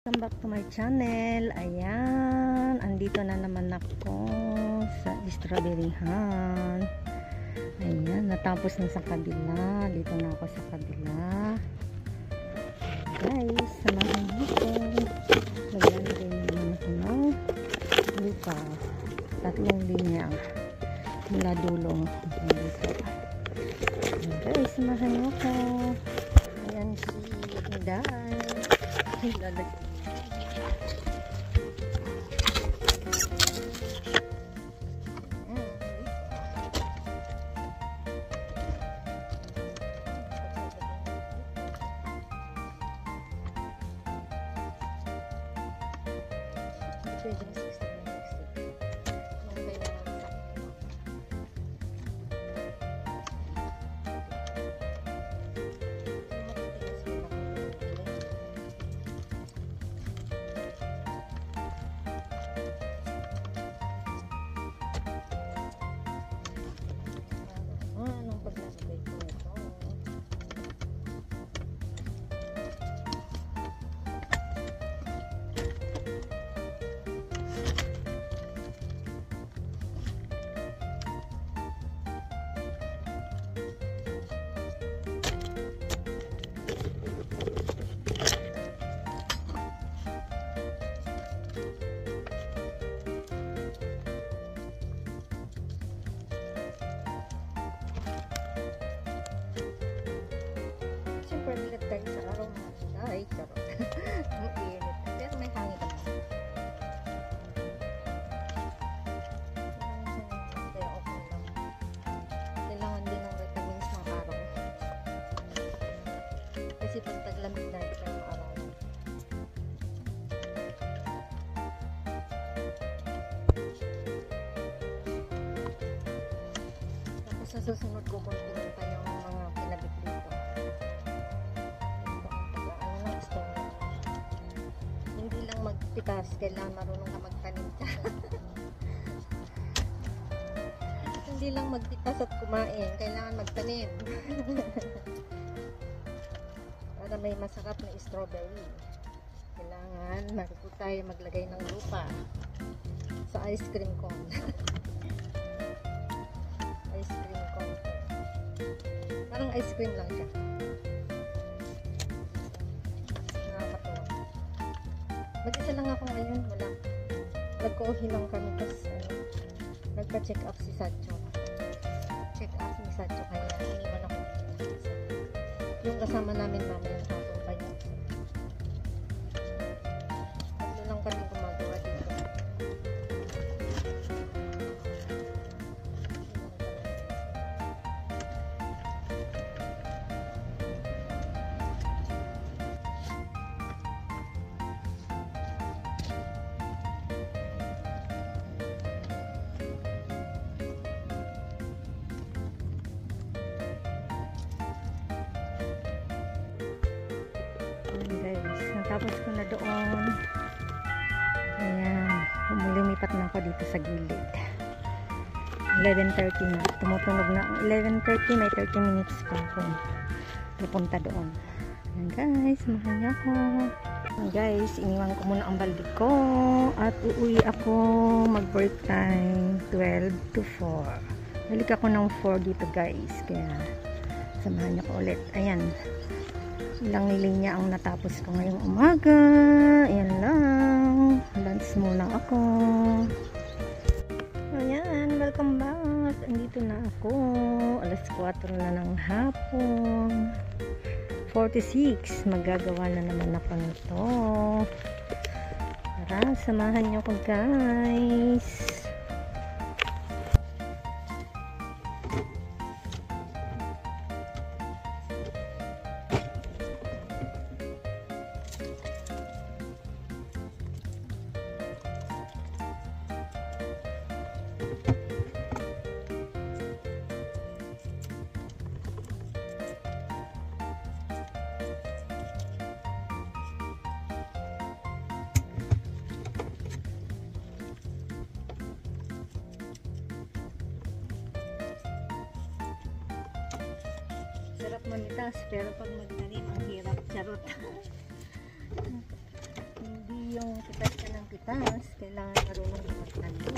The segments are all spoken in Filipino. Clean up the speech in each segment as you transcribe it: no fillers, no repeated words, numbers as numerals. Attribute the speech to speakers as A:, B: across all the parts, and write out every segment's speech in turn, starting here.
A: Welcome back to my channel. Ayan, andito na naman ako sa strawberryhan. Ayan, natapos na sa kabila. Dito na ako sa kabila. Guys, samahan dito. Maglalagay naman ako ng lupa. 3 linya mula dulong dito. Guys, samahan niyo ako. Ayan si Inday. Lalagay. Anong paglalagay ko ito? Siyempre, bilat tayo sa araw na ay, charot. Ang init. Pero may hangin naman. Kaya okay lang. Kailangan din ng vitamins ng araw. Kasi pag taglamig na ito ng araw. Tapos sa susunod ko kontinuin pa yung mga kinabit dito. Hindi lang magpitas, kailangan marunong ka magtanim ka. Hindi lang magpitas at kumain, kailangan magtanim. Para may masarap na strawberry, kailangan marunong tayo maglagay ng lupa sa ice cream cone. Ice cream cone. Parang ice cream lang siya. Mag-isa lang ako ngayon, wala. Nagko-uhi lang kami kasi nagpa-check up si Satcho. Check up ni Satcho kaya iniwan ako. Yung kasama namin mamaya yung hapon pa yun. Ano lang kami gumagawa dito. Guys, natapos ko na doon. Ayan, lumipat na ako dito sa gilid. 11:30 na, tumutunog na 11:30, may 30 minutes pa ako pupunta doon. Ayan guys, samahan niyo ako. Ayan guys, iniwan ko muna ang balde ko at uuwi ako mag-break time 12 to 4. Balik ako ng 4 dito guys, kaya samahan niyo ko ulit. Ayan, ilang linya ang natapos ko ngayong umaga. Ayan lang. Lunch muna ako. Ayan, welcome back. Andito na ako. Alas 4 na ng hapon. 46. Magagawa na naman ako nito. Tara, samahan niyo ko guys. Sarap manitas, pero pag magtanim ang hirap, charot. yung pitas ka ng pitas. Kailangan marunong magtalo.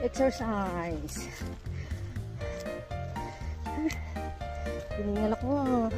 A: Exercise. Hiningal ako.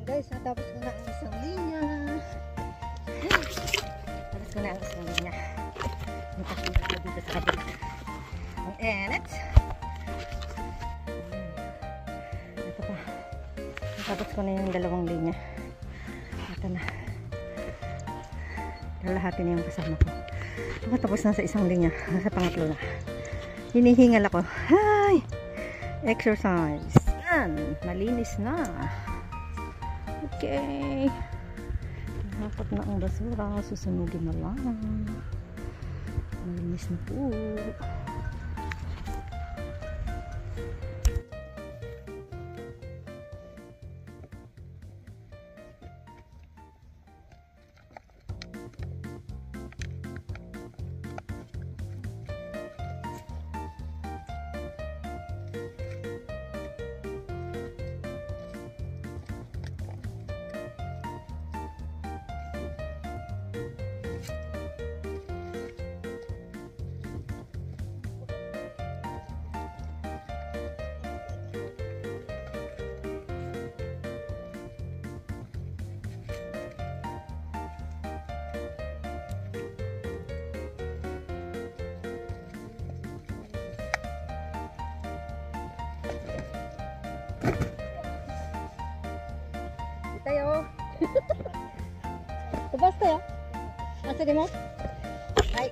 A: Guys, natapos ko na ang isang linya. Tapos ko na ang isang linya. Napakita ko dito sa kabila. Ang enit. Ito pa. Natapos ko na yung dalawang linya. Ito na. Kalahati na yung kasama ko. Tapos na sa isang linya. Sa pangatlo na. Hinihingal ako. Hi! Exercise. Yan. Malinis na. Okay. Dapat na ang basura. Susunugin na lang. Malinis na po. Tayo. Tebas tayo. Asa di mo? Hai.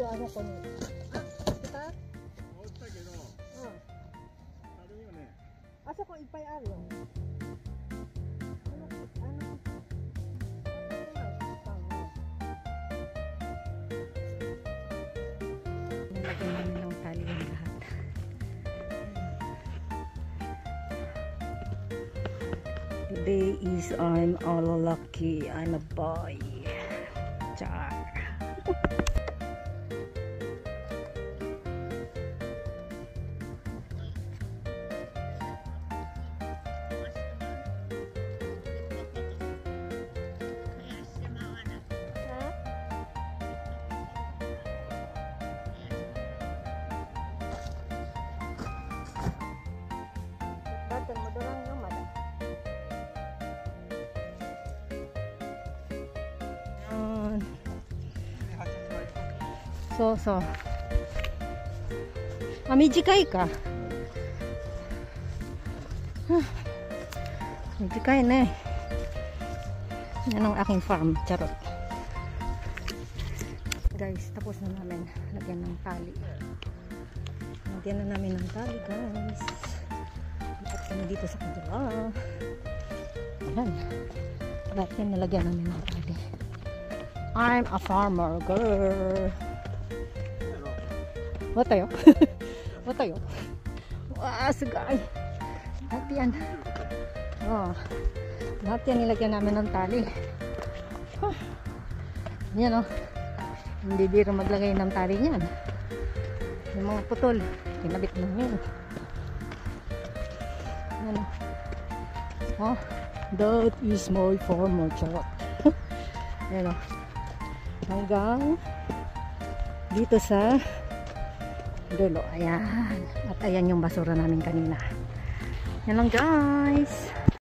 A: Ano ko ni? Kita? Asa ko ipay aro? Nilagyan namin ng tali yung lahat. Today is I'm all lucky. I'm a boy. Char. So. Midjikai ka. Midjikai na eh. Yan ang aking farm. Charot. Guys, tapos na namin. Lagyan ng tali. Lagyan na namin ng tali, guys. Lipat kami dito sa kabila. Ayan. Lahat yan nalagyan namin ng tali. I'm a farmer girl. What tayo? What tayo? Wow, sagay. Lahat yan. Oh, lahat yan nilagyan namin ng tali. Yan oh. Hindi biro maglagay ng tali yan. Yung mga putol, kinabit namin. Yan oh. Oh, that is my farmer charot. Yan oh. Hanggang dito sa dulo. Ayan. At ayan yung basura namin kanina. Yan lang guys.